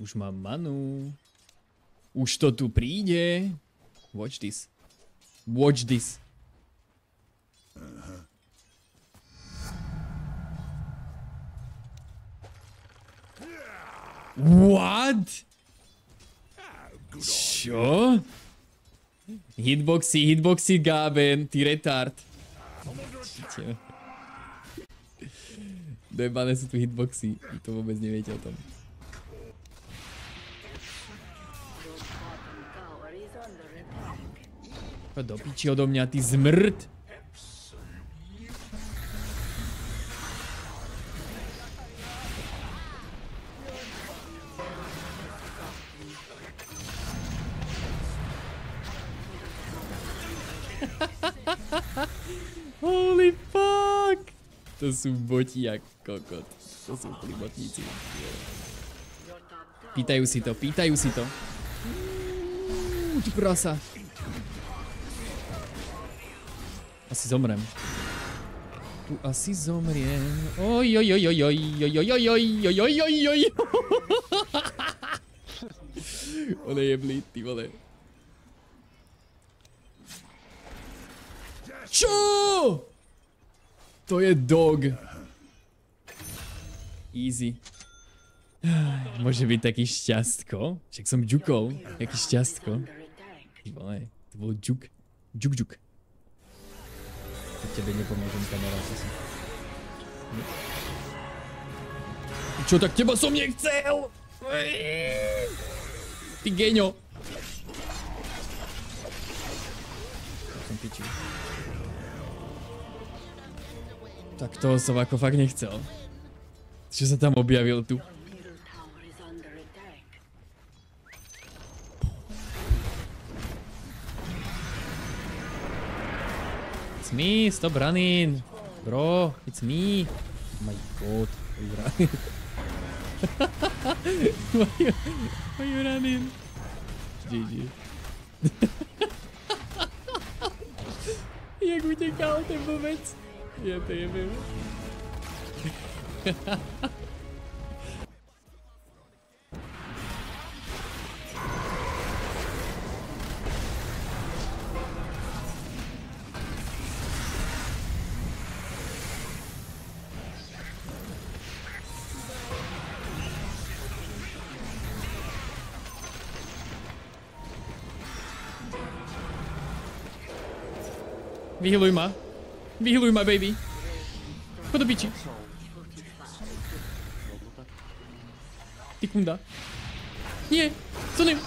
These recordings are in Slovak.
Už mám manu. Už to tu príde. Watch this. Watch this. What? Čo? Hitboxy, Gaben, ty retard. Dojebané sú tu hitboxy, vy to vôbec neviete o tom. Poď do piči odo mňa, ty zmrt! Holy fuck! To sú boti jak kokot. To sú úplní botníci. Pýtajú si to, pýtajú si to. Ty prasa. Asi zomrem. Tu asi zomriem. Oj, oj, oj, oj, oj, oj, oj, oj, oj, oj, oj, oj. Ole je blíd, ty vole. Čo? To je dog. Easy. Môže byť taký šťastko. Však som džukol. Jaký šťastko. Ty vole, to bol džuk. Džuk, džuk. Tak tebe nepomôžem, kamarát. Čo, tak teba som nechcel? Ty geňo. Som pičil. Tak toho som ako fakt nechcel. Čo sa tam objavil tu? It's me, stop running. Bro, it's me. Oh my god, why you running? Why you running? GG. Jak utekal ten vôbec? Ja to jebem. Vyhealuj ma. Vyhealuj ma, baby. Choď do piči. Ty kunda. Nie, co nem...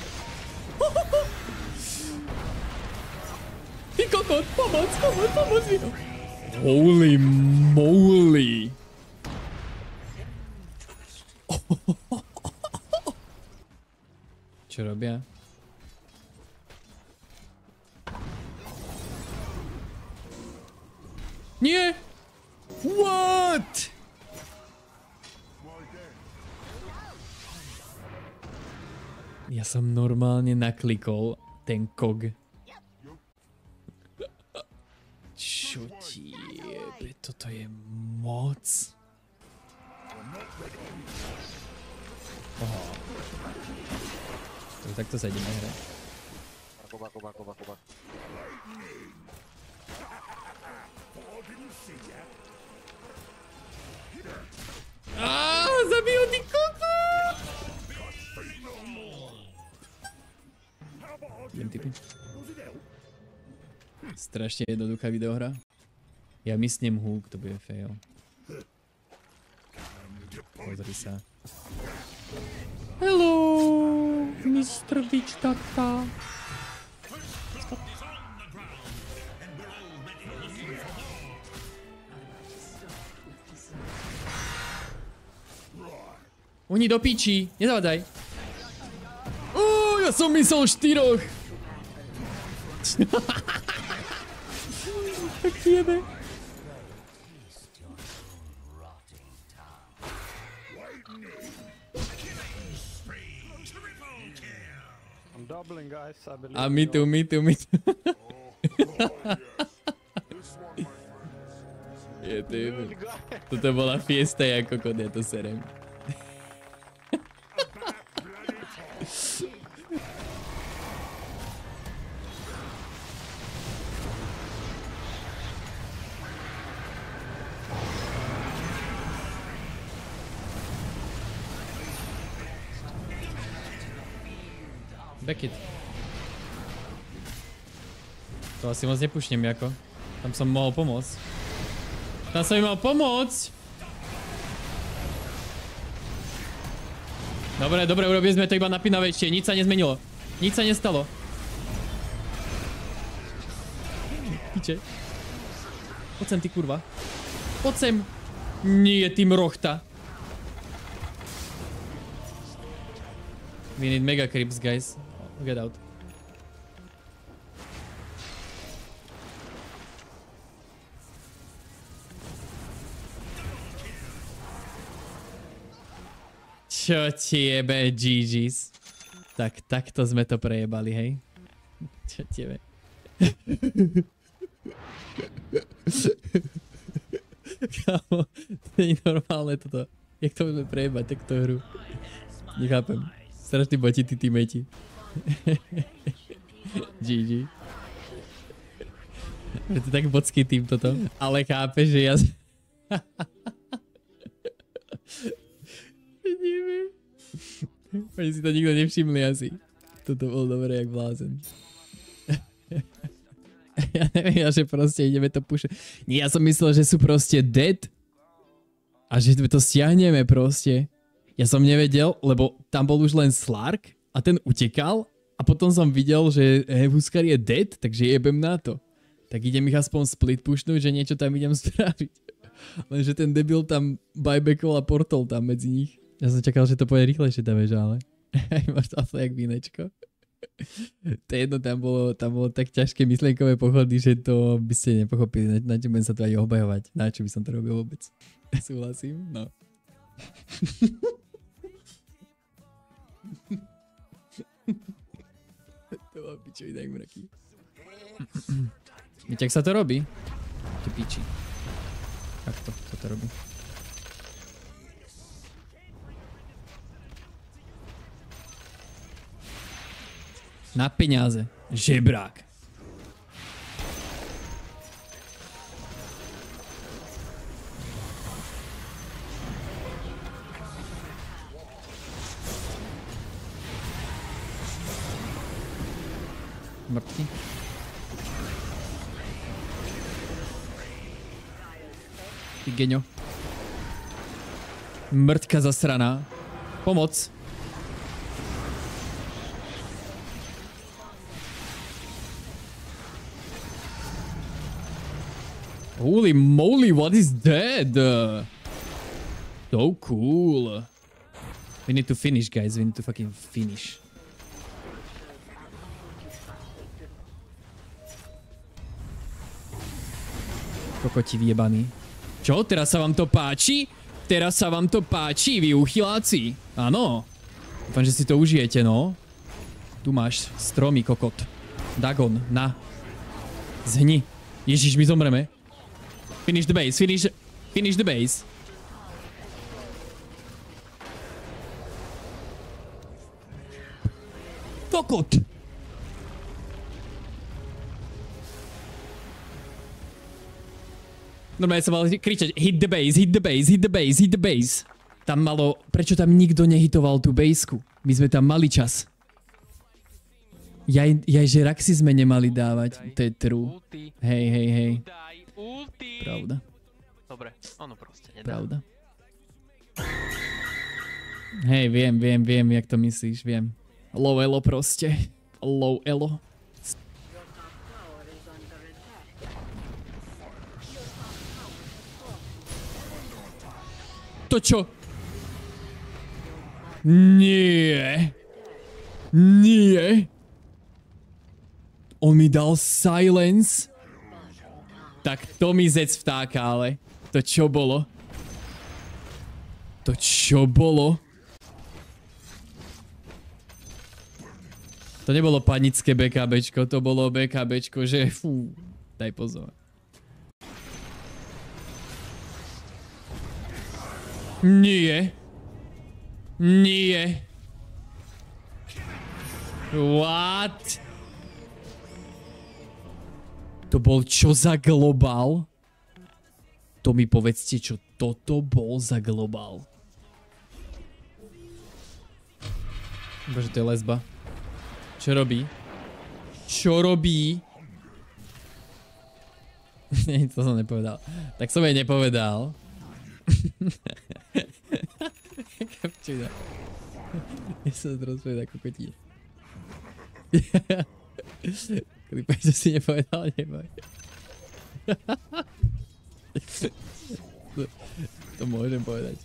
Ty kokot, pomoc, pomoc, pomoc mi. Holy moly. Čo robia? Nie! What? Ja som normálne naklikol ten kog. Čo ti jebe, toto je moc. Oho. Takto sa ideme hrať. Bako. Zabijú ty kokot! Idem typy. Strašne jednoduchá videohra. Ja mysním hook, to bude fail. Pozri sa. Hello, Mr. Witch Tata. Oni do piči, nezavadzaj. Ja som myslel 4. Tak jebe. A me too. Je to jebe. Toto bola fiesta, ako kod, ja to serem. Back it. To asi moc nepušnem, jako. Tam som mohol pomôcť. Tam som im mal pomôcť! Dobre, dobre, urobili sme to iba napínavejšie. Nič sa nezmenilo. Nič sa nestalo. Piče. Poď sem, ty kurva. Poď sem. Nie, tým rochta. We need mega creeps, guys. Get out. Čo ti jebe, GG's. Tak, takto sme to prejebali, hej? Čo ti jebe? Kámo, to nie je normálne toto. Jak to budeme prejebať, takto hru? Nechápem. Strašný boti, tí teammate. GG. Je to tak bocký tým toto. Ale chápeš, že ja... Oni si to nikto nevšimli asi. Toto bol dobré jak blázen. Ja neviem, že proste ideme to pušať. Nie, ja som myslel, že sú proste dead. A že to stiahneme proste. Ja som nevedel, lebo tam bol už len Slark a ten utekal. A potom som videl, že Huskar je dead, takže jebem na to. Tak idem ich aspoň split pushnúť, že niečo tam idem spraviť. Lenže ten debil tam buybackol a portol tam medzi nich. Ja som čakal, že to pôjde rýchlejšie tá väža, ale... Máš to asi jak vínečko. To jedno, tam bolo tak ťažké myšlienkové pochody, že to by ste nepochopili. Na čo budem sa tu aj obhajovať. Na čo by som to robil vôbec. Súhlasím? No. To má pičovi tak mraky. Viete, jak sa to robí? Ty piči. Jak to? Kto to robí? Na peniaze. Žebrák. Mrtvý. Ty geňo. Mrtka zasraná. Pomoc. Holy moly, what is that? So cool. We need to finish, guys. We need to fucking finish. Kokoti vyjebaný. Čo? Teraz sa vám to páči? Teraz sa vám to páči, vy uchyláci? Áno. Dúfam, že si to užijete, no. Tu máš stromy, kokot. Dagon, na. Zhni. Ježiš, my zomreme. Finish the base, finish the base. Kokot! Normálne sa mal kričať hit the base, hit the base, hit the base, hit the base. Tam malo... Prečo tam nikto nehitoval tú baseku? My sme tam mali čas. Jaj, že Raxi sme nemali dávať. To je true. Hej. Pravda. Dobre, ono proste nedá. Pravda. Hej, viem, jak to myslíš, viem. Low elo proste. Low elo. To čo? Nie. Nie. On mi dal silence. Tak to mi zec vtáka, ale. To čo bolo? To čo bolo? To nebolo panické BKBčko, to bolo BKBčko, že fú. Daj pozor. Nie. Nie. What? To bol čo za globál? To mi povedzte, čo toto bol za globál. Bože, to je lesba. Čo robí? Čo robí? Nie, to som nepovedal. Tak som jej nepovedal. Kapčina. Ja sa rozprávať ako kotín. Klipaj, čo si nepovedal, neboj. To môžem povedať.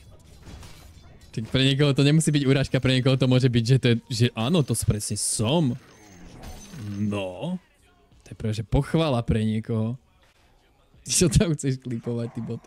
Tak pre niekoho to nemusí byť urážka, pre niekoho to môže byť, že to je, že áno, to presne som. No. To je práve, že pochvala pre niekoho. Čo tam chceš klipovať, ty bot?